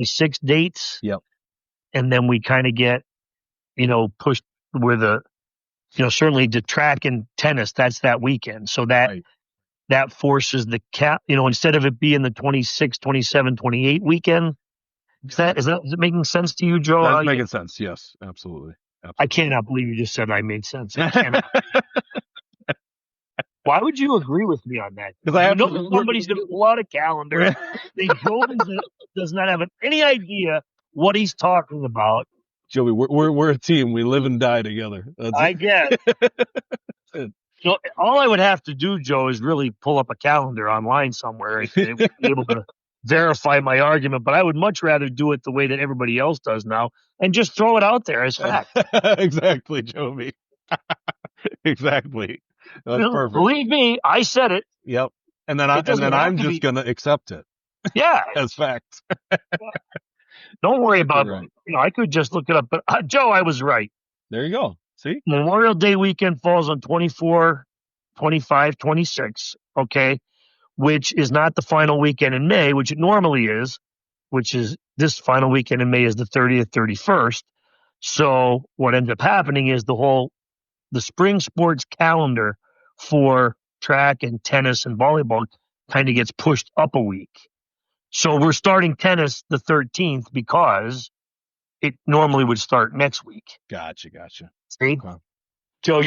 6 dates? Yep. And then we kind of get, pushed where certainly the track and tennis, that's that weekend. So that forces the instead of it being the 26, 27, 28 weekend. Is it making sense to you, Joe? That's making sense. Yes, absolutely. I cannot believe you just said I made sense. I cannot. Why would you agree with me on that? Because I have somebody's going to pull out a calendar. Joe does not have any idea what he's talking about. Joey, we're a team. We live and die together. I guess. So all I would have to do, Joe, is really pull up a calendar online somewhere and be able to verify my argument. But I would much rather do it the way that everybody else does now and just throw it out there as fact. Exactly, Joby. Exactly. That's perfect. Believe me, I said it. Yep. And then I'm just going to accept it. Yeah. As fact. Don't worry about it. I could just look it up. But Joe, I was right. There you go. See? Memorial Day weekend falls on 24, 25, 26, okay, which is not the final weekend in May, which it normally is, which is this final weekend in May is the 30th, 31st. So what ends up happening is the spring sports calendar for track and tennis and volleyball kind of gets pushed up a week. So we're starting tennis the 13th because it normally would start next week. Gotcha. See? Okay. Joe,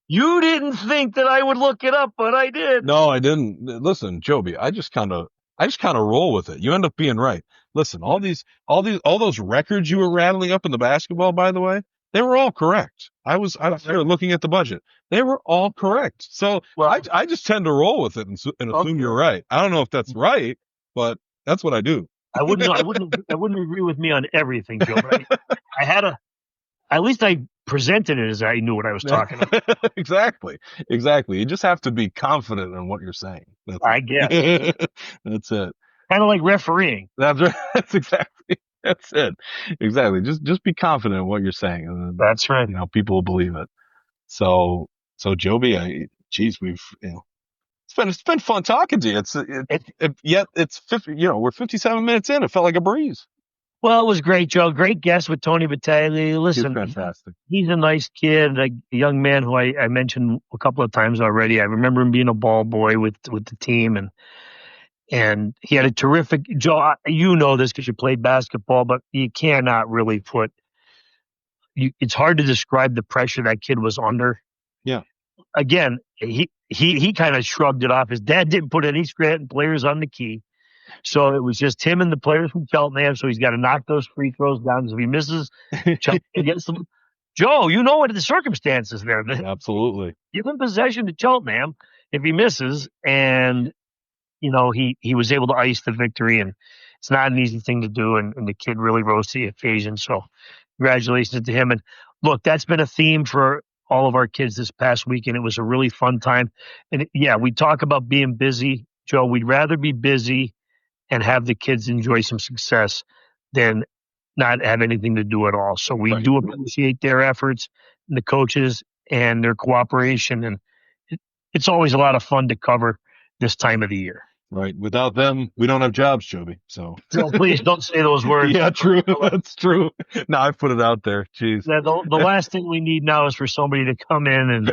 you didn't think that I would look it up, but I did. No, I didn't. Listen, Joby, I just kind of roll with it. You end up being right. Listen, all those records you were rattling up in the basketball, by the way, they were all correct. I was looking at the budget. They were all correct. So I just tend to roll with it and assume you're right. I don't know if that's right, but that's what I do. I wouldn't agree with me on everything, Joe. But at least I presented it as I knew what I was talking about. Exactly. You just have to be confident in what you're saying. I guess. That's it. Kind of like refereeing. That's right. That's exactly. That's it. Exactly. Just be confident in what you're saying. And, That's right. people will believe it. So Joby, it's been fun talking to you. Yet it's 50, we're 57 minutes in. It felt like a breeze. Well, it was great, Joe. Great guest with Tony Battaglia. Listen, He's fantastic. He's a nice kid, a young man who I mentioned a couple of times already. I remember him being a ball boy with the team, and he had a terrific. Joe, you know this because you played basketball, but you cannot really it's hard to describe the pressure that kid was under. Yeah. Again, he kind of shrugged it off. His dad didn't put any Scranton players on the key. So it was just him and the players from Cheltenham. So he's got to knock those free throws down. So if he misses, against them. Joe, you know what the circumstances there. Absolutely. Give him possession to Cheltenham if he misses. And, he was able to ice the victory. And it's not an easy thing to do. And the kid really rose to the occasion. So congratulations to him. And look, that's been a theme for all of our kids this past weekend. It was a really fun time. And we talk about being busy. Joe, we'd rather be busy and have the kids enjoy some success than not have anything to do at all. So we do appreciate their efforts, and the coaches and their cooperation. And it's always a lot of fun to cover this time of the year. Right. Without them, we don't have jobs, Joby. So please don't say those words. Yeah, true. That's true. No, I put it out there. Jeez. The last thing we need now is for somebody to come in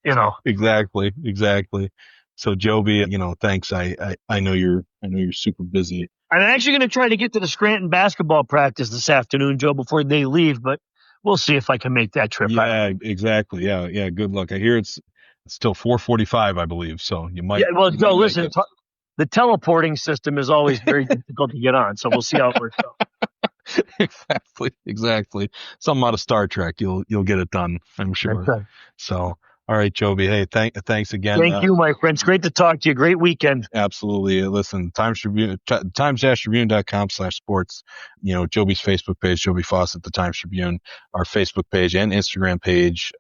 and, Exactly. So Joby, thanks. I know you're super busy. I'm actually going to try to get to the Scranton basketball practice this afternoon, Joe, before they leave, but we'll see if I can make that trip. Yeah, exactly. Yeah. Good luck. I hear it's still 4:45, I believe. So you might. Yeah, well, Joe, listen, the teleporting system is always very difficult to get on. So we'll see how it works out. Exactly. Something out of Star Trek. You'll get it done, I'm sure. Okay. So, all right, Joby. Hey, thanks again. Thank you, my friends. Great to talk to you. Great weekend. Absolutely. Listen, Times-Tribune, times-tribune.com/sports. Joby's Facebook page, Joby Fawcett, the Times-Tribune, our Facebook page and Instagram page,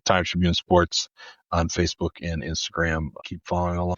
Times-Tribune Sports on Facebook and Instagram. Keep following along.